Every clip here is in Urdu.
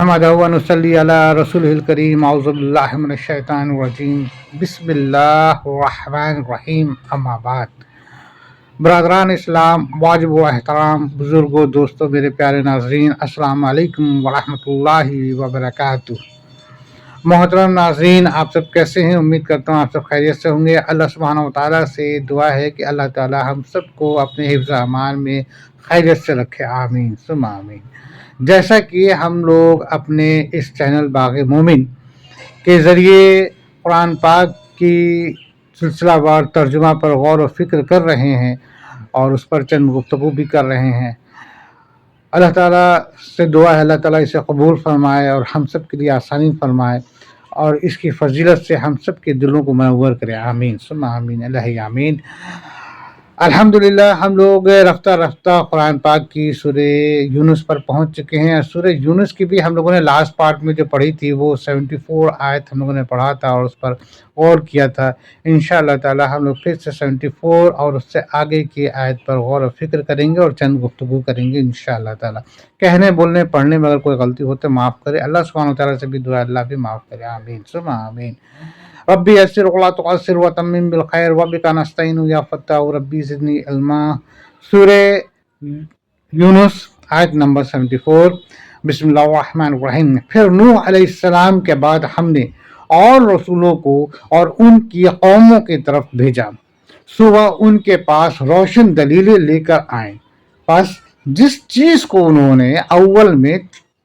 نحمدہ و نصلی علی رسولہ الکریم اعوذ باللہ من الشیطان الرجیم بسم اللہ الرحمن الرحیم اما بعد برادران اسلام، واجب و احترام بزرگوں، دوستوں، میرے پیارے ناظرین، السلام علیکم ورحمۃ اللہ وبرکاتہ۔ محترم ناظرین، آپ سب کیسے ہیں؟ امید کرتا ہوں آپ سب خیریت سے ہوں گے۔ اللہ سبحانہ و تعالیٰ سے دعا ہے کہ اللہ تعالیٰ ہم سب کو اپنے حفظ و امان میں خیریت سے رکھے، آمین ثم آمین۔ جیسا کہ ہم لوگ اپنے اس چینل باغ مومن کے ذریعے قرآن پاک کی سلسلہ وار ترجمہ پر غور و فکر کر رہے ہیں اور اس پر چند گفتگو بھی کر رہے ہیں، اللہ تعالیٰ سے دعا ہے اللہ تعالیٰ اسے قبول فرمائے اور ہم سب کے لیے آسانی فرمائے اور اس کی فضیلت سے ہم سب کے دلوں کو منور کرے، آمین ثم آمین، اللہ آمین۔ الحمدللہ ہم لوگ رفتہ رفتہ قرآن پاک کی سورہ یونس پر پہنچ چکے ہیں۔ سورہ یونس کی بھی ہم لوگوں نے لاسٹ پارٹ میں جو پڑھی تھی وہ 74 آیت ہم لوگوں نے پڑھا تھا اور اس پر غور کیا تھا۔ انشاءاللہ تعالی ہم لوگ پھر سے 74 اور اس سے آگے کی آیت پر غور و فکر کریں گے اور چند گفتگو کریں گے انشاءاللہ تعالی۔ کہنے بولنے پڑھنے میں اگر کوئی غلطی ہو تو معاف کرے، اللہ سبحانہ و تعالیٰ سے بھی دعا اللہ بھی معاف کرے، آمین ثم آمین۔ ربی یسر ولا تعسر وتمم بالخیر وبک نستعین یا فتاح ربی زدنی علما۔ سورہ یونس آیت نمبر 74۔ بسم اللہ الرحمن الرحیم۔ پھر نوح علیہ السلام کے بعد ہم نے اور رسولوں کو اور ان کی قوموں کی طرف بھیجا، صبح ان کے پاس روشن دلیلیں لے کر آئیں، پس جس چیز کو انہوں نے اول میں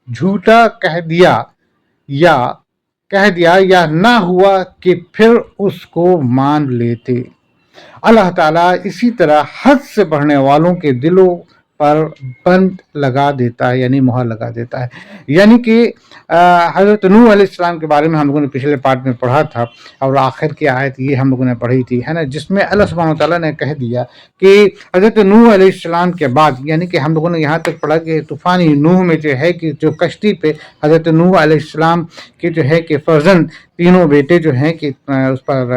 جھوٹا کہہ دیا یا نہ ہوا کہ پھر اس کو مان لیتے۔ اللہ تعالیٰ اسی طرح حد سے بڑھنے والوں کے دلوں پر بند لگا دیتا ہے، یعنی مہر لگا دیتا ہے۔ یعنی کہ حضرت نوح علیہ السلام کے بارے میں ہم لوگوں نے پچھلے پارٹ میں پڑھا تھا اور آخر کی آیت یہ ہم لوگوں نے پڑھی تھی، ہے نا، جس میں اللہ سبحانہ وتعالیٰ نے کہہ دیا کہ حضرت نوح علیہ السلام کے بعد، یعنی کہ ہم لوگوں نے یہاں تک پڑھا کہ طوفانی نوح میں جو ہے کہ جو کشتی پہ حضرت نوح علیہ السلام کے جو ہے کہ فرزند تینوں بیٹے جو ہیں کہ اس پر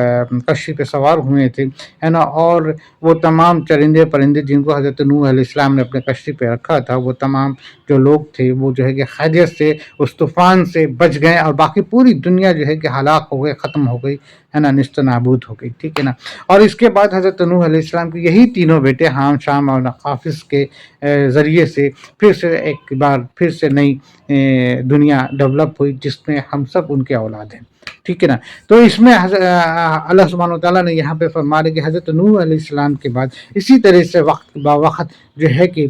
کشتی پہ سوار ہوئے تھے، ہے نا، اور وہ تمام چرندے پرندے جن کو حضرت نوح علیہ السلام نے اپنے کشتی پہ رکھا تھا، وہ تمام جو لوگ تھے وہ جو ہے کہ خیریت سے اس طوفان سے بچ گئے اور باقی پوری دنیا جو ہے کہ ہلاک ہو گئی، ختم ہو گئی، ہے نا، نیست و نابود ہو گئی، ٹھیک ہے نا۔ اور اس کے بعد حضرت نوح علیہ السلام کے یہی تینوں بیٹے حام، شام اور نقافس کے ذریعے سے پھر سے ایک بار پھر سے نئی دنیا ڈیولپ ہوئی جس میں ہم سب ان کے اولاد ہیں، ٹھیک ہے نا۔ تو اس میں اللہ سبحانہ وتعالیٰ نے یہاں پہ فرما دیا کہ حضرت نوح علیہ السلام کے بعد اسی طرح سے وقت با وقت جو ہے کہ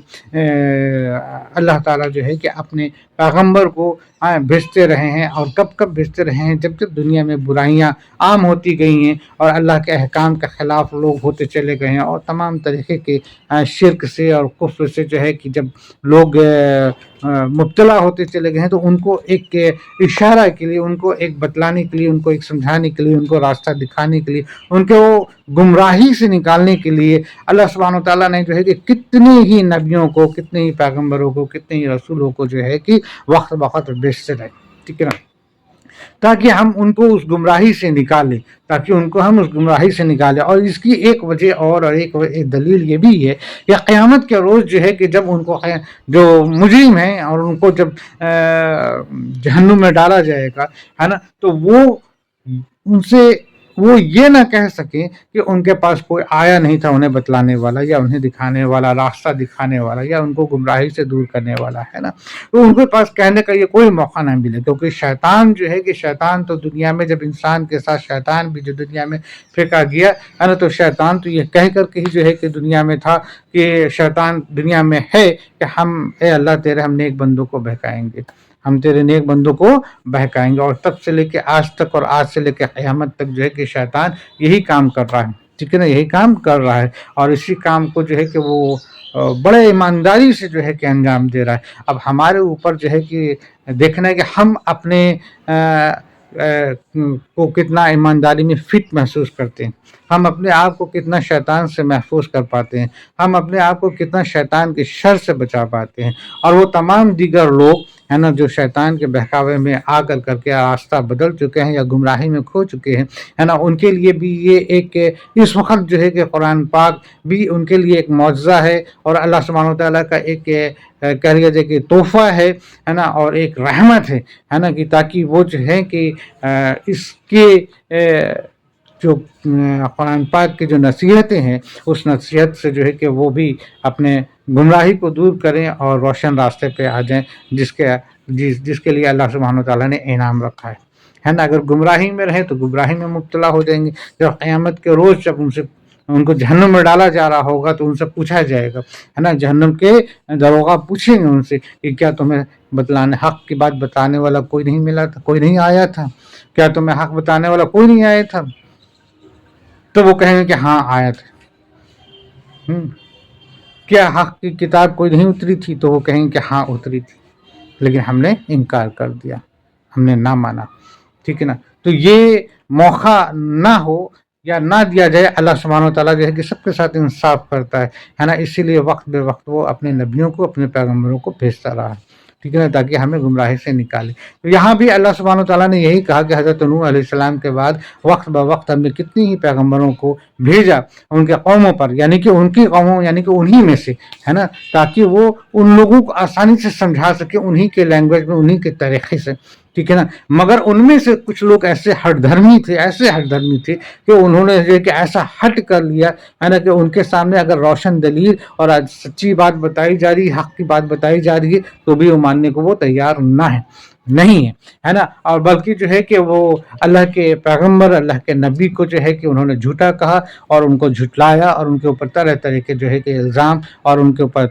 اللہ تعالیٰ جو ہے کہ اپنے پیغمبر کو بھیجتے رہے ہیں، اور کب بھیجتے رہے ہیں؟ جب دنیا میں برائیاں عام ہوتی گئی ہیں اور اللہ کے احکام کے خلاف لوگ ہوتے چلے گئے ہیں اور تمام طریقے کے شرک سے اور کفر سے جو ہے کہ جب لوگ مبتلا ہوتے چلے گئے ہیں، تو ان کو ایک اشارہ کے لیے، ان کو ایک بتلانے کے لیے، ان کو ایک سمجھانے کے لیے، ان کو راستہ دکھانے کے لیے، ان کو گمراہی سے نکالنے کے لیے اللہ سبحانہ و تعالیٰ نے جو ہے کہ کتنے ہی نبیوں کو، کتنے ہی پیغمبروں کو، کتنے ہی رسولوں کو جو ہے کہ وقت بوقت بھیجتے رہے، ٹھیک ہے نا، تاکہ ہم ان کو اس گمراہی سے نکالیں، اور اس کی ایک وجہ اور ایک دلیل یہ بھی ہے کہ قیامت کے روز جو ہے کہ جب ان کو جو مجرم ہیں اور ان کو جب جہنم میں ڈالا جائے گا، ہے نا، تو وہ یہ نہ کہہ سکیں کہ ان کے پاس کوئی آیا نہیں تھا انہیں بتلانے والا یا انہیں دکھانے والا، راستہ دکھانے والا یا ان کو گمراہی سے دور کرنے والا، ہے نا، تو ان کے پاس کہنے کا یہ کوئی موقع نہیں ملے، کیونکہ شیطان جو ہے کہ شیطان تو دنیا میں، جب انسان کے ساتھ شیطان بھی جو دنیا میں پھینکا گیا ہے نا، تو شیطان تو یہ کہہ کر کے ہی جو ہے کہ دنیا میں تھا کہ شیطان دنیا میں ہے کہ اے اللہ تیرے ہم نیک بندوں کو بہکائیں گے، ہم تیرے نیک بندوں کو بہکائیں گے، اور تب سے لے کے آج تک اور آج سے لے کے قیامت تک جو ہے کہ شیطان یہی کام کر رہا ہے، ٹھیک ہے نا، یہی کام کر رہا ہے، اور اسی کام کو جو ہے کہ وہ بڑے ایمانداری سے جو ہے کہ انجام دے رہا ہے۔ اب ہمارے اوپر جو ہے کہ دیکھنا ہے کہ ہم اپنے کو کتنا ایمانداری میں فٹ محسوس کرتے ہیں، ہم اپنے آپ کو کتنا شیطان سے محفوظ کر پاتے ہیں، ہم اپنے آپ کو کتنا شیطان کے شر سے بچا پاتے ہیں، اور وہ تمام دیگر لوگ ہے نا جو شیطان کے بہکاوے میں آ کر کے راستہ بدل چکے ہیں یا گمراہی میں کھو چکے ہیں، ہے نا، ان کے لیے بھی یہ ایک اس وقت جو ہے کہ قرآن پاک بھی ان کے لیے ایک معجزہ ہے، اور اللہ سبحانہ و تعالیٰ کا ایک کہہ لیجیے کہ تحفہ ہے نا، اور ایک رحمت ہے نا، کہ تاکہ وہ جو ہے کہ اس کے جو قرآن پاک کی جو نصیحتیں ہیں اس نصیحت سے جو ہے کہ وہ بھی اپنے گمراہی کو دور کریں اور روشن راستے پہ آ جائیں، جس کے لیے اللہ سبحانہ و تعالیٰ نے انعام رکھا ہے نا۔ اگر گمراہی میں رہیں تو گمراہی میں مبتلا ہو جائیں گے، جب قیامت کے روز جب ان کو جہنم میں ڈالا جا رہا ہوگا تو ان سے پوچھا جائے گا، ہے نا، جہنم کے داروغہ پوچھیں گے ان سے کہ کیا تمہیں حق کی بات بتانے والا کوئی نہیں ملا تھا، کوئی نہیں آیا تھا؟ کیا تمہیں حق بتانے والا کوئی نہیں آیا تھا؟ تو وہ کہیں گے کہ ہاں آیا تھا۔ کیا حق کی کتاب کوئی نہیں اتری تھی؟ تو وہ کہیں گے کہ ہاں اتری تھی، لیکن ہم نے انکار کر دیا، ہم نے نہ مانا، ٹھیک ہے نا۔ تو یہ موقع نہ ہو یا نہ دیا جائے، اللہ سبحانہ و تعالیٰ جو ہے کہ سب کے ساتھ انصاف کرتا ہے نا، اسی لیے وقت بے وقت وہ اپنے نبیوں کو، اپنے پیغمبروں کو بھیجتا رہا، ٹھیک ہے نا، تاکہ ہمیں گمراہی سے نکالے۔ تو یہاں بھی اللہ سبحانہ و تعالیٰ نے یہی کہا کہ حضرت نوح علیہ السلام کے بعد وقت بہ وقت ہم نے کتنی ہی پیغمبروں کو بھیجا ان کے قوموں پر، یعنی کہ ان کی قوموں، یعنی کہ انہی میں سے، ہے نا، تاکہ وہ ان لوگوں کو آسانی سے سمجھا سکے، انہی کے لینگویج میں، انہی کے طریقے سے، ٹھیک ہے نا۔ مگر ان میں سے کچھ لوگ ایسے ہٹ دھرمی تھے کہ انہوں نے جو کہ ایسا ہٹ کر لیا، ہے نا، کہ ان کے سامنے اگر روشن دلیل اور سچی بات بتائی جا رہی ہے، حق کی بات بتائی جا رہی ہے، تو بھی وہ ماننے کو وہ تیار نہیں ہے نا، اور بلکہ جو ہے کہ وہ اللہ کے پیغمبر، اللہ کے نبی کو جو ہے کہ انہوں نے جھوٹا کہا اور ان کو جھٹلایا، اور ان کے اوپر طرح طرح کے جو ہے کہ الزام اور ان کے اوپر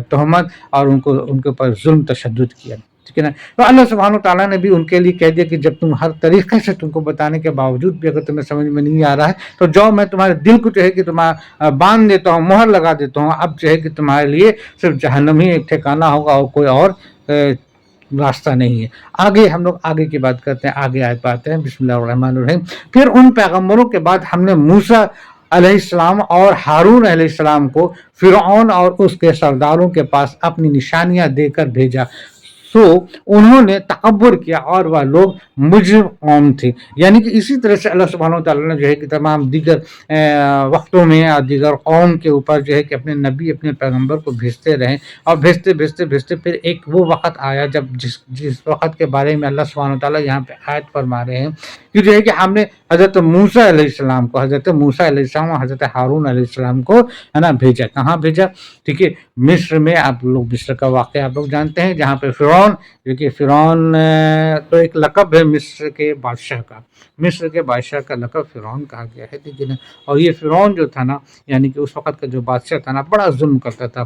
تہمت اور ان کے اوپر ظلم تشدد کیا، ٹھیک ہے نا۔ تو اللہ سبحانہ تعالیٰ نے بھی ان کے لیے کہہ دیا کہ جب تم ہر طریقے سے تم کو بتانے کے باوجود بھی اگر تمہیں سمجھ میں نہیں آ رہا ہے تو جاؤ، میں تمہارے دل کو جو ہے کہ تمہارا باندھ دیتا ہوں، مہر لگا دیتا ہوں، اب جو ہے کہ تمہارے لیے صرف جہنم ہی ایک ٹھکانہ ہوگا اور کوئی اور راستہ نہیں ہے۔ آگے ہم لوگ آگے کی بات کرتے ہیں، آگے آیت پاتے ہیں، بسم اللہ الرحمن الرحیم۔ پھر ان پیغمبروں کے بعد ہم نے موسیٰ علیہ السلام اور ہارون علیہ السلام کو فرعون اور اس کے سرداروں کے پاس اپنی نشانیاں دے کر بھیجا، سو انہوں نے تکبر کیا اور وہ لوگ مجرم قوم تھے۔ یعنی کہ اسی طرح سے اللہ سبحانہ وتعالیٰ نے جو ہے کہ تمام دیگر وقتوں میں اور دیگر قوم کے اوپر جو ہے کہ اپنے نبی، اپنے پیغمبر کو بھیجتے رہے، اور بھیجتے پھر ایک وہ وقت آیا جب جس وقت کے بارے میں اللہ سبحانہ وتعالیٰ یہاں پہ آیت فرما رہے ہیں کہ جو ہے کہ ہم نے حضرت موسیٰ علیہ السلام کو، حضرت موسیٰ علیہ السلام اور حضرت ہارون علیہ السلام کو، ہے نا، بھیجا۔ کہاں بھیجا؟ ٹھیک ہے، مصر میں۔ آپ لوگ مصر کا واقعہ آپ لوگ جانتے ہیں، جہاں پہ فرعون، جو کہ فرعون تو ایک لقب ہے مصر کے بادشاہ کا، مصر کے بادشاہ کا لقب فرعون کہا گیا ہے، ٹھیک ہے نا۔ اور یہ فرعون جو تھا نا، یعنی کہ اس وقت کا جو بادشاہ تھا نا، بڑا ظلم کرتا تھا۔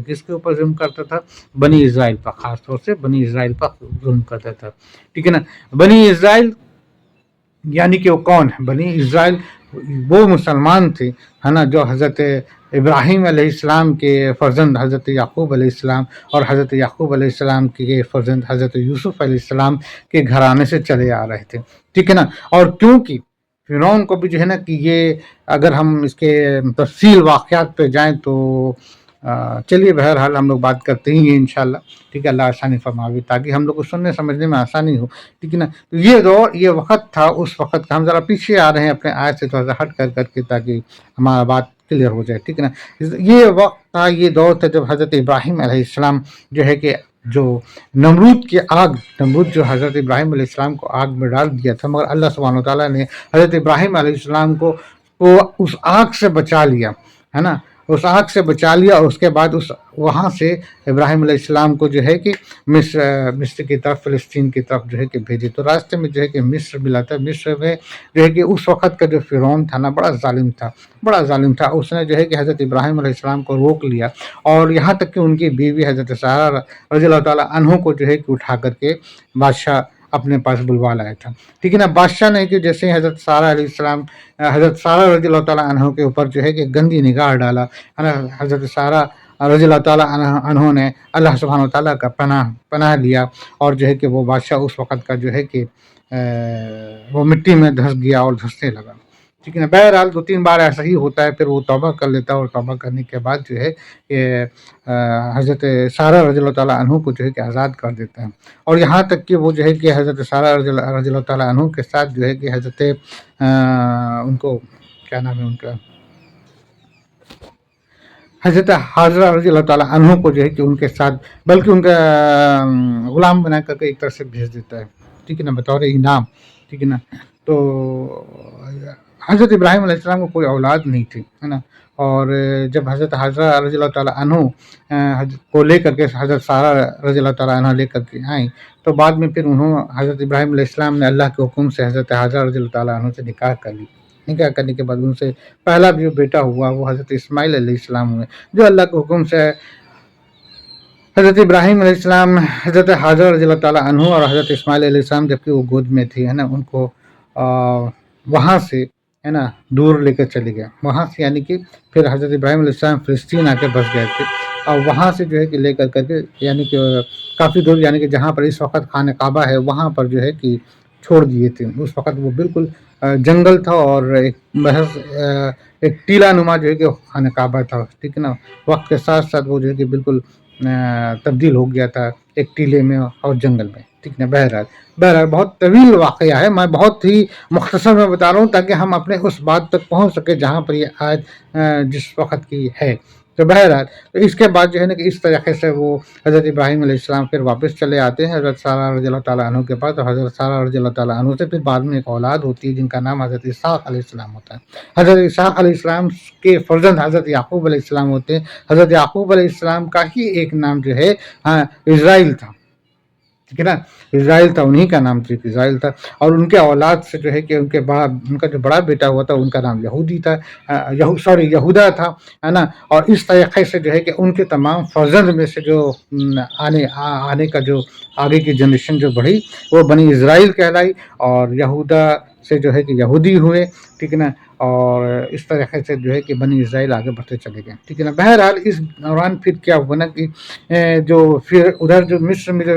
کس کے اوپر ظلم کرتا تھا؟ بنی اسرائیل پر، خاص طور سے بنی اسرائیل پر ظلم کرتا تھا، ٹھیک ہے نا۔ بنی اسرائیل یعنی کہ وہ کون ہے؟ بنی اسرائیل وہ مسلمان تھے، ہے نا، جو حضرت ابراہیم علیہ السلام کے فرزند حضرت یعقوب علیہ السلام اور حضرت یعقوب علیہ السلام کے فرزند حضرت یوسف علیہ السلام کے گھرانے سے چلے آ رہے تھے، ٹھیک ہے نا۔ اور کیونکہ فرعون کو بھی جو ہے نا کہ یہ، اگر ہم اس کے تفصیل واقعات پہ جائیں تو چلیے بہرحال ہم لوگ بات کرتے ہی ہیں انشاءاللہ، ٹھیک ہے، اللہ آسانی فرماوے تاکہ ہم لوگ کو سننے سمجھنے میں آسانی ہو، ٹھیک ہے نا۔ تو یہ دور، یہ وقت تھا، اس وقت کا ہم ذرا پیچھے آ رہے ہیں اپنے آیت سے تھوڑا سا ہٹ کر کے تاکہ ہمارا بات کلیئر ہو جائے، ٹھیک ہے نا۔ یہ وقت تھا، یہ دور تھا جب حضرت ابراہیم علیہ السلام جو ہے کہ جو نمرود جو حضرت ابراہیم علیہ السلام کو آگ میں ڈال دیا تھا، مگر اللہ سبحانہ وتعالیٰ نے حضرت ابراہیم علیہ السلام کو اس آگ سے بچا لیا، ہے نا، اس آگ سے بچا لیا، اور اس کے بعد وہاں سے ابراہیم علیہ السلام کو جو ہے کہ مصر کی طرف، فلسطین کی طرف جو ہے کہ بھیجے۔ تو راستے میں جو ہے کہ مصر ملا تھا، مصر میں جو ہے کہ اس وقت کا جو فرعون تھا نا، بڑا ظالم تھا، اس نے جو ہے کہ حضرت ابراہیم علیہ السلام کو روک لیا، اور یہاں تک کہ ان کی بیوی حضرت سارہ رضی اللہ تعالیٰ عنہ کو جو ہے کہ اٹھا کر کے بادشاہ اپنے پاس بلوا لایا تھا، ٹھیک ہے نا۔ بادشاہ نے کہ جیسے حضرت سارہ رضی اللہ تعالیٰ عنہ کے اوپر جو ہے کہ گندی نگاہ ڈالا، حضرت سارہ رضی اللہ تعالیٰ عنہ نے اللہ سبحانہ وتعالیٰ کا پناہ لیا، اور جو ہے کہ وہ بادشاہ اس وقت کا جو ہے کہ وہ مٹی میں دھس گیا اور دھسنے لگا، ٹھیک ہے نا. بہرحال 2-3 بار ایسا ہی ہوتا ہے, پھر وہ توبہ کر لیتا ہے, اور توبہ کرنے کے بعد جو ہے یہ حضرت سارہ رضی اللہ تعالیٰ عنہ کو جو ہے کہ آزاد کر دیتا ہے. اور یہاں تک کہ وہ جو ہے کہ حضرت سارہ رضی اللہ تعالیٰ عنہ کے ساتھ جو ہے کہ حضرت ان کو کیا نام ہے ان کا, حضرت حاضرہ رضی اللہ تعالیٰ عنہ کو جو ہے کہ ان کے ساتھ بلکہ ان کا غلام بنا کر کے ایک طرف سے بھیج دیتا ہے, ٹھیک ہے نا, بطور انعام. ٹھیک ہے نا. تو حضرت ابراہیم علیہ السلام کو کوئی اولاد نہیں تھی, ہے نا. اور جب حضرت حاضرہ رضی اللہ تعالیٰ عنہ کو لے کر کے حضرت سارہ رضی اللہ تعالیٰ عنہ لے کر کے آئیں, تو بعد میں پھر حضرت ابراہیم علیہ السلام نے اللہ کے حکم سے حضرت حاضرہ رضی اللہ تعالیٰ عنہ سے نکاح کر لی. نکاح کرنے کے بعد ان سے پہلا جو بیٹا ہوا وہ حضرت اسماعیل علیہ السلام ہوئے, جو اللہ کے حکم سے حضرت ابراہیم علیہ السلام, حضرت حاضرہ رضی اللہ تعالیٰ عنہ اور حضرت اسماعیل علیہ السلام جبکہ وہ گود میں تھی, ہے نا, ان کو وہاں سے, ہے نا, دور لے کر چلے گئے. وہاں سے یعنی کہ پھر حضرت ابراہیم علیہ السلام فلسطین آ کے بس گئے تھے, اور وہاں سے جو ہے کہ لے کر کے یعنی کہ کافی دور, یعنی کہ جہاں پر اس وقت خانہ کعبہ ہے وہاں پر جو ہے کہ چھوڑ دیے تھے. اس وقت وہ بالکل جنگل تھا, اور ایک محض ایک ٹیلا نما جو ہے کہ خانہ کعبہ تھا. ٹھیک ہے نا. وقت کے ساتھ ساتھ وہ جو ہے کہ بالکل تبدیل ہو گیا تھا ایک ٹیلے میں اور جنگل میں. ٹھیک ہے. بہرحال بہت طویل واقعہ ہے, میں بہت ہی مختصر میں بتا رہا ہوں تاکہ ہم اپنے اس بات تک پہنچ سکے جہاں پر یہ آیت جس وقت کی ہے. تو بہرحال تو اس کے بعد جو ہے نا کہ اس طریقے سے وہ حضرت ابراہیم علیہ السلام پھر واپس چلے آتے ہیں حضرت سارہ رضی اللہ تعالیٰ عنہ کے پاس. اور حضرت سارہ رضی اللہ تعالیٰ عنہ سے پھر بعد میں ایک اولاد ہوتی ہے جن کا نام حضرت اسحاق علیہ السلام ہوتا ہے. حضرت اسحاق علیہ السلام کے فرزند حضرت یعقوب علیہ السلام ہوتے ہیں. حضرت یعقوب علیہ السلام کا ہی ایک نام جو ہے اسرائیل تھا. ٹھیک ہے نا. اسرائیل تھا, انہی کا نام صرف اسرائیل تھا. اور ان کے اولاد سے جو ہے کہ ان کا جو بڑا بیٹا ہوا تھا ان کا نام یہودی تھا, یہودا تھا, ہے نا. اور اس طریقے سے جو ہے کہ ان کے تمام فرزند میں سے جو آنے کا جو آگے کی جنریشن جو بڑھی وہ بنی اسرائیل کہلائی, اور یہودا سے جو ہے کہ یہودی ہوئے. ٹھیک ہے نا. اور اس طریقے سے جو ہے کہ بنی اسرائیل آگے بڑھتے چلے گئے. ٹھیک ہے نا. بہرحال اس دوران پھر کیا ہوا نا کہ جو پھر ادھر جو مصر میں جو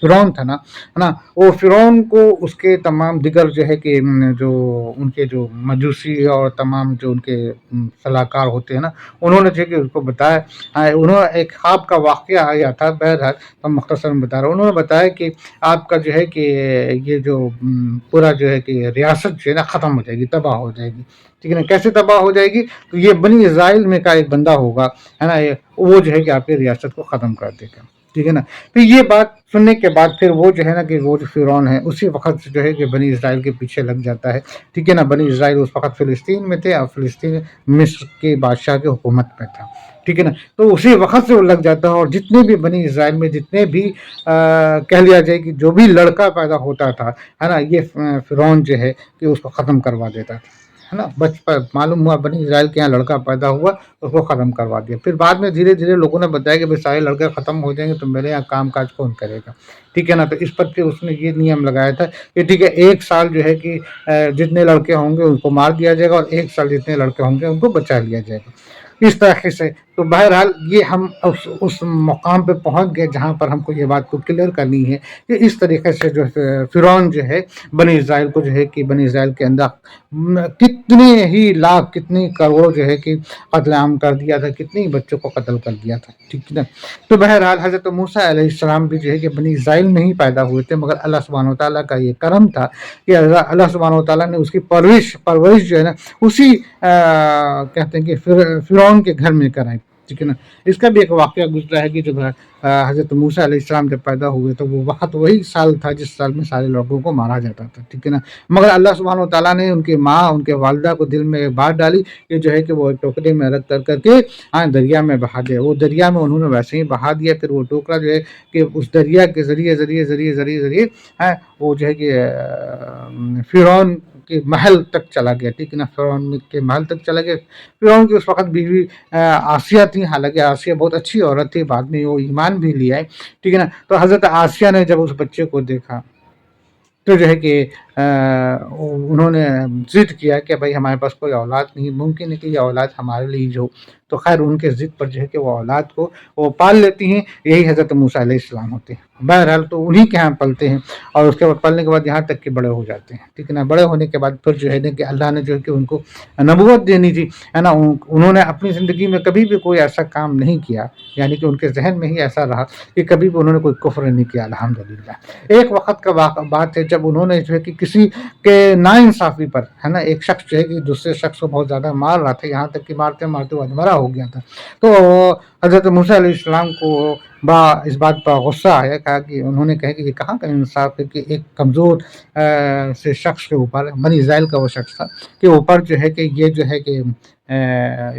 فرعون تھا نا, وہ فرعون کو اس کے تمام دیگر جو ہے کہ جو ان کے جو مجوسی اور تمام جو ان کے صلاح کار ہوتے ہیں نا, انہوں نے جو کہ اس کو بتایا, انہوں نے ایک خواب کا واقعہ آیا تھا. بہرحال ہم مختصر میں بتا رہا ہوں. انہوں نے بتایا کہ آپ کا جو ہے کہ یہ جو پورا جو ہے کہ ریاست جو ہے نا ختم ہو جائے گی, تباہ ہو جائے گی. ٹھیک ہے نا. کیسے تباہ ہو جائے گی؟ تو یہ بنی اسرائیل میں کا ایک بندہ ہوگا, ہے نا, وہ جو ہے کہ آپ کی ریاست کو ختم کر دے گا. ٹھیک ہے نا. پھر یہ بات سننے کے بعد پھر وہ جو ہے نا کہ وہ جو فرعون ہے اسی وقت جو ہے کہ بنی اسرائیل کے پیچھے لگ جاتا ہے. ٹھیک ہے نا. بنی اسرائیل اس وقت فلسطین میں تھے, اور فلسطین مصر کے بادشاہ کی حکومت میں تھا. ٹھیک ہے نا. تو اسی وقت سے وہ لگ جاتا ہے, اور جتنے بھی بنی اسرائیل میں جتنے بھی کہہ لیا جائے کہ جو بھی لڑکا پیدا ہوتا تھا, ہے نا, یہ فرعون جو ہے کہ اس کو ختم کروا دیتا تھا, ہے نا. بچپن معلوم ہوا بنی اسرائیل کے یہاں لڑکا پیدا ہوا, اس کو ختم کروا دیا. پھر بعد میں دھیرے دھیرے لوگوں نے بتایا کہ سارے لڑکے ختم ہو جائیں گے تو میرے یہاں کام کاج کون کرے گا. ٹھیک ہے نا. تو اس پر پھر اس نے یہ نیم لگایا تھا کہ ٹھیک ہے 1 سال جو ہے کہ جتنے لڑکے ہوں گے ان کو مار دیا جائے گا, اور 1 سال جتنے لڑکے ہوں گے ان کو بچا لیا جائے گا. اس طریقے سے تو بہرحال یہ ہم اس مقام پہ پہنچ گئے جہاں پر ہم کو یہ بات کو کلیئر کرنی ہے کہ اس طریقے سے جو فرعون جو ہے بنی اسرائیل کو جو ہے کہ بنی اسرائیل کے اندر کتنے ہی لاکھ کتنی کروڑ جو ہے کہ قتل عام کر دیا تھا, کتنے بچوں کو قتل کر دیا تھا. ٹھیک ہے نا. تو بہرحال حضرت موسیٰ علیہ السلام بھی جو ہے کہ بنی اسرائیل میں ہی پیدا ہوئے تھے, مگر اللہ سبحانہ و تعالیٰ کا یہ کرم تھا کہ اللہ سبحانہ و تعالیٰ نے اس کی پرورش جو ہے نا اسی کہتے ہیں کہ فرعون کے گھر میں کرائی. ٹھیک ہے نا. اس کا بھی ایک واقعہ گزرا ہے کہ جب حضرت موسیٰ علیہ السلام جب پیدا ہوئے تو وہ وقت وہی سال تھا جس سال میں سارے لڑکوں کو مارا جاتا تھا. ٹھیک ہے نا. مگر اللہ سبحانہ و تعالیٰ نے ان کی ماں ان کے والدہ کو دل میں بات ڈالی کہ جو ہے کہ وہ ٹوکرے میں رکھ کر کے دریا میں بہا دے. وہ دریا میں انہوں نے ویسے ہی بہا دیا. پھر وہ ٹوکرا جو ہے کہ اس دریا کے ذریعے وہ جو ہے کہ فرعون کے محل تک چلا گیا. ٹھیک ہے نا. فرعون کے محل تک چلا گیا. فرعون کی اس وقت بیوی آسیہ تھی, حالانکہ آسیہ بہت اچھی عورت تھی, بعد میں وہ ایمان بھی لے آئے. ٹھیک ہے نا. تو حضرت آسیہ نے جب اس بچے کو دیکھا تو جو ہے کہ انہوں نے ضد کیا کہ بھائی ہمارے پاس کوئی اولاد نہیں، ممکن ہے کہ یہ اولاد ہمارے لیے جو، تو خیر ان کے ضد پر جو ہے کہ وہ اولاد کو وہ پال لیتی ہیں، یہی حضرت موسیٰ علیہ السلام ہوتے ہیں۔ بہرحال تو انہی کے ہاں پلتے ہیں، اور اس کے بعد پلنے کے بعد یہاں تک کہ بڑے ہو جاتے ہیں، ٹھیک ہے نا۔ بڑے ہونے کے بعد پھر جو ہے نا کہ اللہ نے جو ہے کہ ان کو نبوت دینی تھی، ہے نا۔ انہوں نے اپنی زندگی میں کبھی بھی کوئی ایسا کام نہیں کیا، یعنی کہ ان کے ذہن میں ہی ایسا رہا کہ کبھی بھی انہوں نے کوئی کفر نہیں کیا، الحمدللہ۔ ایک وقت کا بات ہے جب انہوں نے جو ہے کہ کسی کے ناانصافی پر، ہے نا، ایک شخص جو ہے کہ دوسرے شخص کو بہت زیادہ مار رہا تھا، یہاں تک کہ مارتے مارتے وہ ادمرا ہو گیا تھا، تو حضرت موسیٰ علیہ السلام کو اس بات پر غصہ آیا، کہا کہ انہوں نے کہا کہ یہ کہاں کا انصاف ہے کہ ایک کمزور سے شخص کے اوپر، بنی اسرائیل کا وہ شخص تھا، کے اوپر جو ہے کہ یہ جو ہے کہ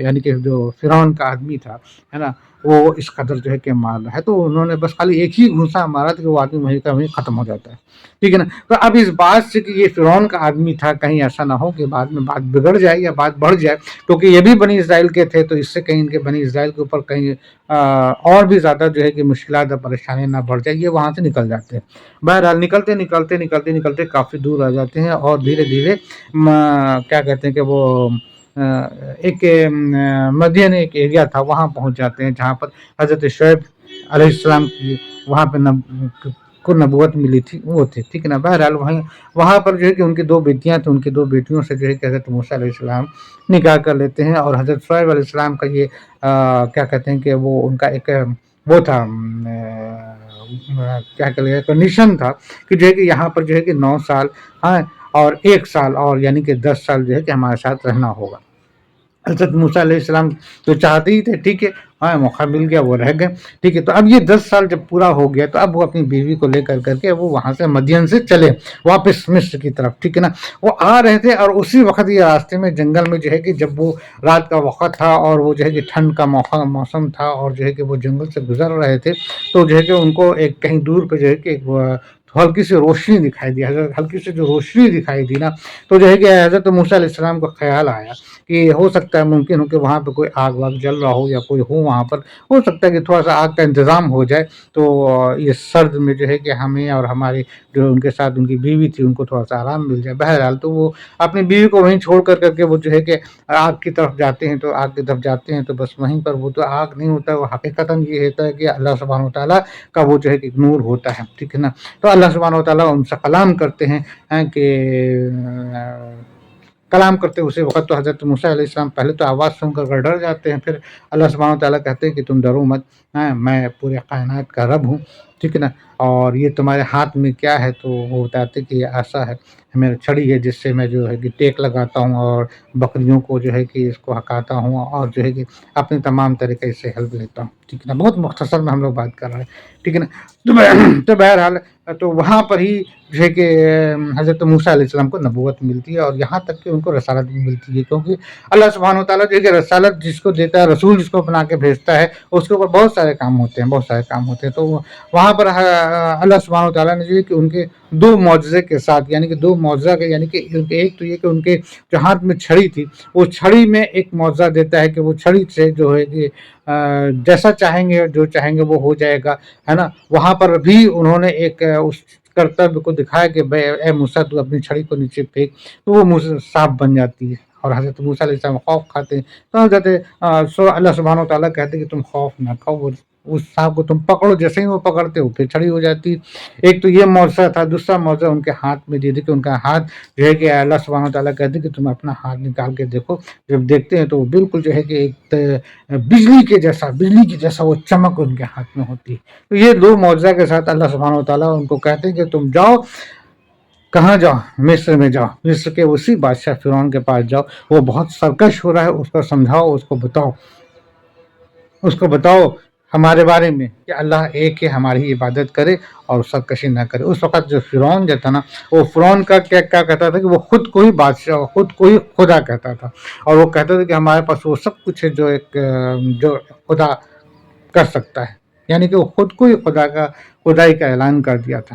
یعنی کہ جو فرعون کا آدمی تھا، ہے نا، وہ اس قدر جو ہے کہ مار رہا ہے، تو انہوں نے بس خالی ایک ہی گھونسا مارا تھا کہ وہ آدمی وہیں کا وہیں ختم ہو جاتا ہے، ٹھیک ہے نا۔ تو اب اس بات سے کہ یہ فرعون کا آدمی تھا، کہیں ایسا نہ ہو کہ بعد میں بات بگڑ جائے یا بات بڑھ جائے، کیونکہ یہ بھی بنی اسرائیل کے تھے، تو اس سے کہیں ان کے بنی اسرائیل کے اوپر کہیں اور بھی زیادہ جو ہے کہ مشکلات اور پریشانی نہ بڑھ جائے، یہ وہاں سے نکل جاتے ہیں۔ بہرحال نکلتے نکلتے نکلتے نکلتے کافی دور آ جاتے ہیں، اور دھیرے دھیرے کیا کہتے ہیں کہ وہ ایک مدین ایک ایریا تھا، وہاں پہنچ جاتے ہیں جہاں پر حضرت شعیب علیہ السلام کی وہاں پہ کو نبوت ملی تھی، وہ تھے، ٹھیک ہے نا۔ بہرحال وہاں پر جو ہے کہ ان کی دو بیٹیاں تھیں، ان کی دو بیٹیوں سے جو ہے کہ حضرت موسیٰ علیہ السلام نکاح کر لیتے ہیں، اور حضرت شعیب علیہ السلام کا یہ کیا کہتے ہیں کہ وہ ان کا ایک وہ تھا، کیا کہ کنڈیشن تھا کہ جو ہے کہ یہاں پر جو ہے کہ 9 سال اور 1 سال اور یعنی کہ 10 سال جو ہے کہ ہمارے ساتھ رہنا ہوگا۔ حضرت موسیٰ علیہ السلام تو چاہتے ہی تھے، ٹھیک ہے، موقع مل گیا، وہ رہ گئے، ٹھیک ہے۔ تو اب یہ 10 سال جب پورا ہو گیا، تو اب وہ اپنی بیوی کو لے کر کے وہ وہاں سے مدین سے چلے واپس مصر کی طرف، ٹھیک ہے نا۔ وہ آ رہے تھے، اور اسی وقت یہ راستے میں جنگل میں جو ہے کہ جب وہ رات کا وقت تھا، اور وہ جو ہے کہ ٹھنڈ کا موسم تھا، اور جو ہے کہ وہ جنگل سے گزر رہے تھے، تو جو ہے کہ ان کو ایک کہیں دور پہ جو ہے کہ ہلکی سی روشنی دکھائی دی، ہلکی سی جو روشنی دکھائی دی نا، تو جو ہے کہ حضرت موسیٰ علیہ السلام کو خیال آیا کہ ہو سکتا ہے، ممکن ہو کہ وہاں پہ کوئی آگ واگ جل رہا ہو، یا کوئی ہو وہاں پر، ہو سکتا ہے کہ تھوڑا سا آگ کا انتظام ہو جائے، تو یہ سرد میں جو ہے کہ ہمیں اور ہمارے جو ان کے ساتھ ان کی بیوی تھی، ان کو تھوڑا سا آرام مل جائے۔ بہرحال تو وہ اپنی بیوی کو وہیں چھوڑ کر کے وہ جو ہے کہ آگ کی طرف جاتے ہیں، تو آگ کی طرف جاتے ہیں تو بس وہیں پر وہ تو آگ نہیں ہوتا، وہ حقیقتاً یہ ہوتا ہے کہ اللہ سبحانہ وتعالیٰ کا وہ جو ہے کہ نور ہوتا ہے، ٹھیک ہے نا۔ تو اللہ سبحانہ وتعالیٰ ان سے کلام کرتے ہیں کہ کلام کرتے اسی وقت تو حضرت موسیٰ علیہ السلام پہلے تو آواز سن کر ڈر جاتے ہیں، پھر اللہ سبحانہ وتعالیٰ کہتے ہیں کہ تم ڈرو مت، میں پورے کائنات کا رب ہوں، ٹھیک ہے نا، اور یہ تمہارے ہاتھ میں کیا ہے؟ تو وہ بتاتے کہ یہ عصا ہے، میری چھڑی ہے، جس سے میں جو ہے کہ ٹیک لگاتا ہوں، اور بکریوں کو جو ہے کہ اس کو ہکاتا ہوں، اور جو ہے کہ اپنے تمام طریقے سے ہیلپ لیتا ہوں، ٹھیک ہے نا۔ بہت مختصر میں ہم لوگ بات کر رہے ہیں، ٹھیک ہے نا۔ تو بہرحال تو وہاں پر ہی جو ہے کہ حضرت موسیٰ علیہ السلام کو نبوت ملتی ہے، اور یہاں تک کہ ان کو رسالت بھی ملتی ہے، کیونکہ اللہ سبحانہ وتعالیٰ جو ہے کہ رسالت جس کو دیتا ہے، رسول جس کو بنا کے بھیجتا ہے، اس کے اوپر بہت سارے کام ہوتے ہیں، بہت سارے کام ہوتے ہیں۔ تو وہاں پر اللہ سبحانہ وتعالیٰ نے جو ہے کہ ان کے 2 معجزے کے ساتھ، یعنی کہ 2 معجزہ کے، یعنی کہ ایک تو یہ کہ ان کے جو ہاتھ میں چھڑی تھی، وہ چھڑی میں ایک معجزہ دیتا ہے کہ وہ چھڑی سے جو ہے کہ جیسا چاہیں گے، جو چاہیں گے وہ ہو جائے گا، ہے نا۔ وہاں پر بھی انہوں نے ایک اس کرتب کو دکھایا کہ اے موسیٰ تو اپنی چھڑی کو نیچے پھینک، تو وہ صاف بن جاتی ہے، اور حضرت موسیٰ علیہ السلام خوف کھاتے ہیں، تو حضرت اللہ سبحانہ وتعالیٰ کہتے ہیں کہ تم خوف نہ کھاؤ، وہ اس سانپ کو تم پکڑو، جیسے ہی وہ پکڑتے ہو پھر چھڑی ہو جاتی ہے۔ ایک تو یہ معجزہ تھا، دوسرا معجزہ ان کے ہاتھ میں دے دی کہ ان کا ہاتھ جو ہے کہ اللہ سبحانہ وتعالیٰ کہتے ہیں کہ تم اپنا ہاتھ نکال کے دیکھو، جب دیکھتے ہیں تو وہ بالکل جو ہے کہ ایک بجلی کے جیسا وہ چمک ان کے ہاتھ میں ہوتی ہے۔ تو یہ 2 معجزہ کے ساتھ اللہ سبحانہ وتعالیٰ ان کو کہتے ہیں کہ تم جاؤ، کہاں جاؤ؟ مصر میں جاؤ، مصر کے اسی بادشاہ فرعون کے پاس جاؤ، وہ بہت سرکش ہو رہا ہے، اس کو سمجھاؤ، اس کو بتاؤ ہمارے بارے میں کہ اللہ ایک ہے، ہماری عبادت کرے اور سرکشی نہ کرے۔ اس وقت جو فرعون جو تھا نا، وہ فرعون کا کیا کہتا تھا کہ وہ خود کو ہی بادشاہ، خود کو ہی خدا کہتا تھا، اور وہ کہتا تھا کہ ہمارے پاس وہ سب کچھ ہے جو خدا کر سکتا ہے، یعنی کہ وہ خود کو ہی خدائی کا اعلان کر دیا تھا۔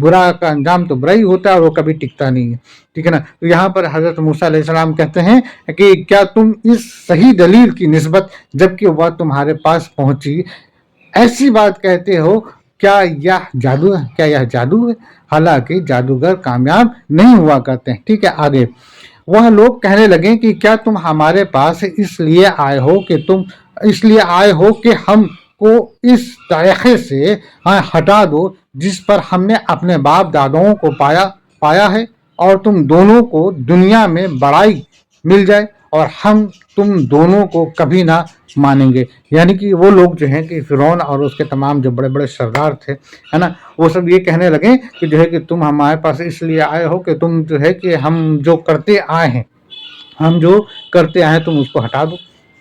برا کا انجام تو برا ہی ہوتا ہے اور وہ کبھی ٹکتا نہیں ہے، ٹھیک ہے نا۔ تو یہاں پر حضرت موسیٰ علیہ السلام کہتے ہیں کہ کیا تم اس صحیح دلیل کی نسبت جبکہ وہ تمہارے پاس پہنچی ایسی بات کہتے ہو، کیا یہ جادو ہے؟ کیا یہ جادو ہے؟ حالانکہ جادوگر کامیاب نہیں ہوا کرتے ہیں، ٹھیک ہے۔ آگے وہ لوگ کہنے لگے کہ کیا تم ہمارے پاس اس لیے آئے ہو کہ ہم کو اس طریقے سے ہٹا دو جس پر ہم نے اپنے باپ داداؤں کو پایا ہے، اور تم دونوں کو دنیا میں بڑائی مل جائے اور ہم تم دونوں کو کبھی نہ مانیں گے۔ یعنی کہ وہ لوگ جو ہیں کہ فرعون اور اس کے تمام جو بڑے بڑے سردار تھے، ہے نا، وہ سب یہ کہنے لگے کہ جو ہے کہ تم ہمارے پاس اس لیے آئے ہو کہ تم جو ہے کہ ہم جو کرتے آئے ہیں تم اس کو ہٹا دو،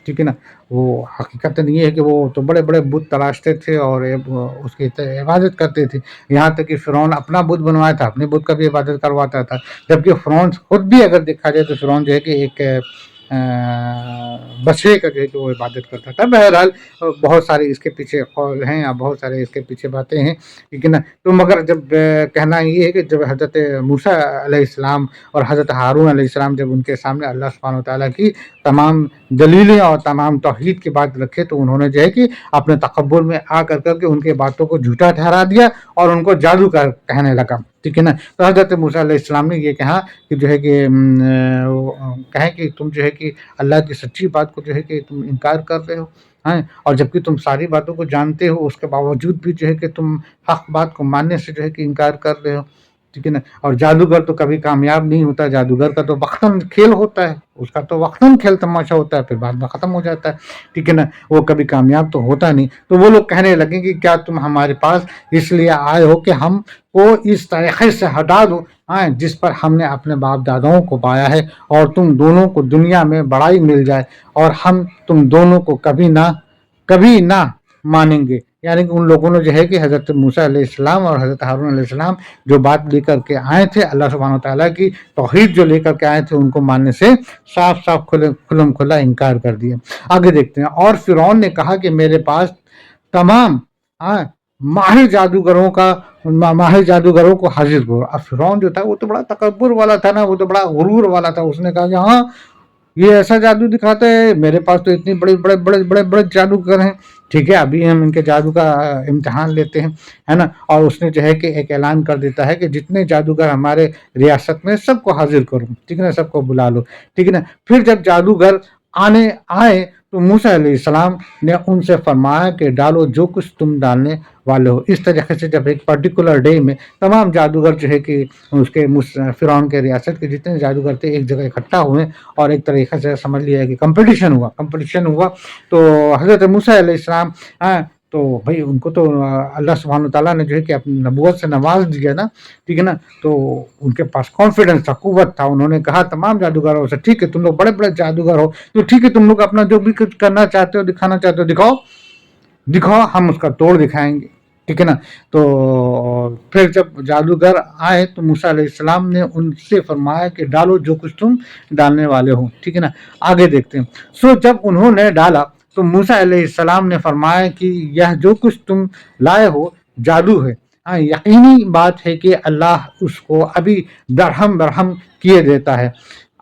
ٹھیک ہے نا۔ وہ حقیقت یہ ہے کہ وہ تو بڑے بڑے بت تراشتے تھے اور اس کی عبادت کرتے تھے، یہاں تک کہ فرعون اپنا بت بنوایا تھا، اپنے بت کا بھی عبادت کرواتا تھا، جبکہ فرعون خود بھی اگر دیکھا جائے تو فرعون جو ہے کہ ایک بچے کا جو ہے کہ وہ عبادت کرتا تھا۔ بہرحال بہت سارے اس کے پیچھے قول ہیں یا بہت سارے اس کے پیچھے باتیں ہیں، ٹھیک ہے نا۔ تو مگر جب کہنا یہ ہے کہ جب حضرت موسیٰ علیہ السلام اور حضرت ہارون علیہ السلام جب ان کے سامنے اللہ سبحانہ وتعالیٰ کی تمام دلیلیں اور تمام توحید کی بات رکھے تو انہوں نے جو ہے کہ اپنے تکبر میں آ کر کے ان کے باتوں کو جھوٹا ٹھہرا دیا اور ان کو جادو کا کہنے لگا، ٹھیک ہے نا۔ تو حضرت موسیٰ علیہ السلام نے یہ کہا کہ جو ہے کہ کہیں کہ تم جو ہے کہ اللہ کی سچی بات کو جو ہے کہ تم انکار کر رہے ہو، اور جبکہ تم ساری باتوں کو جانتے ہو اس کے باوجود بھی جو ہے کہ تم حق بات کو ماننے سے جو ہے کہ انکار کر رہے ہو، ٹھیک ہے نا۔ اور جادوگر تو کبھی کامیاب نہیں ہوتا، جادوگر کا تو وقتاً کھیل ہوتا ہے، اس کا تو وقتاً کھیل تماشا ہوتا ہے، پھر بعد میں ختم ہو جاتا ہے، ٹھیک ہے نا۔ وہ کبھی کامیاب تو ہوتا نہیں۔ تو وہ لوگ کہنے لگے کہ کیا تم ہمارے پاس اس لیے آئے ہو کہ ہم کو اس طریقے سے ہٹا دو جس پر ہم نے اپنے باپ داداؤں کو پایا ہے، اور تم دونوں کو دنیا میں بڑائی مل جائے اور ہم تم دونوں کو کبھی نہ مانیں گے۔ یعنی کہ ان لوگوں نے جو ہے کہ حضرت موسیٰ علیہ السلام اور حضرت ہارون علیہ السلام جو بات لے کر کے آئے تھے، اللہ سبحانہ وتعالیٰ کی توحید جو لے کر کے آئے تھے، ان کو ماننے سے صاف کھلم کھلا انکار کر دیا۔ آگے دیکھتے ہیں۔ اور فرعون نے کہا کہ میرے پاس تمام ماہر جادوگروں کو حاضر کرو۔ اب فرعون جو تھا وہ تو بڑا تکبر والا تھا نا، وہ تو بڑا غرور والا تھا، اس نے کہا کہ یہ ایسا جادو دکھاتا ہے، میرے پاس تو اتنے بڑے جادوگر ہیں، ٹھیک ہے، ابھی ہم ان کے جادو کا امتحان لیتے ہیں، ہے نا۔ اور اس نے جو ہے کہ ایک اعلان کر دیتا ہے کہ جتنے جادوگر ہمارے ریاست میں سب کو حاضر کرو، ٹھیک ہے نا، سب کو بلا لو، ٹھیک ہے نا۔ پھر جب جادوگر آئے تو موسیٰ علیہ السلام نے ان سے فرمایا کہ ڈالو جو کچھ تم ڈالنے والے ہو۔ اس طریقے سے جب ایک پرٹیکولر ڈے میں تمام جادوگر جو ہے کہ اس کے فرعون کے ریاست کے جتنے جادوگر تھے ایک جگہ اکٹھا ہوئے اور ایک طریقے سے سمجھ لیا کہ کمپٹیشن ہوا۔ تو حضرت موسیٰ علیہ السلام تو بھائی ان کو تو اللہ سبحانہ تعالیٰ نے جو ہے کہ اپنی نبوت سے نواز دیا نا، ٹھیک ہے نا۔ تو ان کے پاس کانفیڈنس تھا، قوت تھا، انہوں نے کہا تمام جادوگروں سے ٹھیک ہے تم لوگ بڑے جادوگر ہو تو ٹھیک ہے تم لوگ اپنا جو بھی کچھ کرنا چاہتے ہو دکھانا چاہتے ہو دکھاؤ، ہم اس کا توڑ دکھائیں گے، ٹھیک ہے نا۔ تو پھر جب جادوگر آئے تو موسیٰ علیہ السلام نے ان سے فرمایا کہ ڈالو جو کچھ تم ڈالنے والے ہو، ٹھیک ہے نا۔ آگے دیکھتے ہیں۔ سو جب انہوں نے ڈالا تو موسیٰ علیہ السلام نے فرمایا کہ یہ جو کچھ تم لائے ہو جادو ہے، یقینی بات ہے کہ اللہ اس کو ابھی برہم کیے دیتا ہے،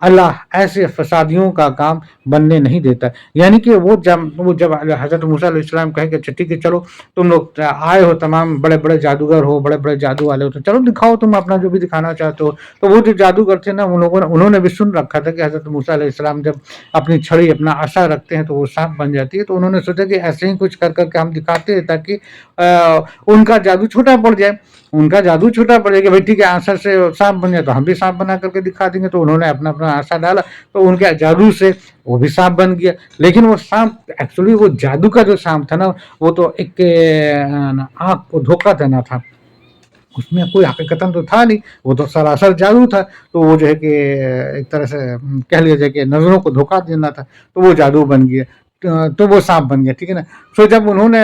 اللہ ایسے فسادیوں کا کام بننے نہیں دیتا۔ یعنی کہ وہ جب حضرت موسیٰ علیہ السلام کہے کہ اچھا ٹھیک ہے چلو تم لوگ آئے ہو، تمام بڑے جادوگر ہو، بڑے جادو والے ہو، تو چلو دکھاؤ تم اپنا جو بھی دکھانا چاہتے ہو۔ تو وہ جو جادوگر تھے نا انہوں نے بھی سن رکھا تھا کہ حضرت موسیٰ علیہ السلام جب اپنی چھڑی اپنا عصا رکھتے ہیں تو وہ سانپ بن جاتی ہے، تو انہوں نے سوچا کہ ایسے ہی کچھ کر کے ہم دکھاتے ہیں تاکہ ان کا جادو چھوٹا پڑ جائے کہ بھائی ٹھیک ہے عصا سے سانپ بن جائے تو ہم بھی سانپ بنا کر کے دکھا دیں گے۔ تو انہوں نے اپنا عصا ڈالا تو ان کے جادو سے وہ بھی سانپ بن گیا، لیکن وہ سانپ ایکچولی وہ جادو کا جو سانپ تھا نا وہ تو ایک آنکھ کو دھوکہ دینا تھا، اس میں کوئی حقیقتاً تو تھا نہیں، وہ تو سراسر جادو تھا۔ تو وہ جو ہے کہ ایک طرح سے کہہ لیا جائے کہ نظروں کو دھوکہ دینا تھا، تو وہ جادو بن گیا، تو وہ سانپ بن گیا، ٹھیک ہے نا۔ سو جب انہوں نے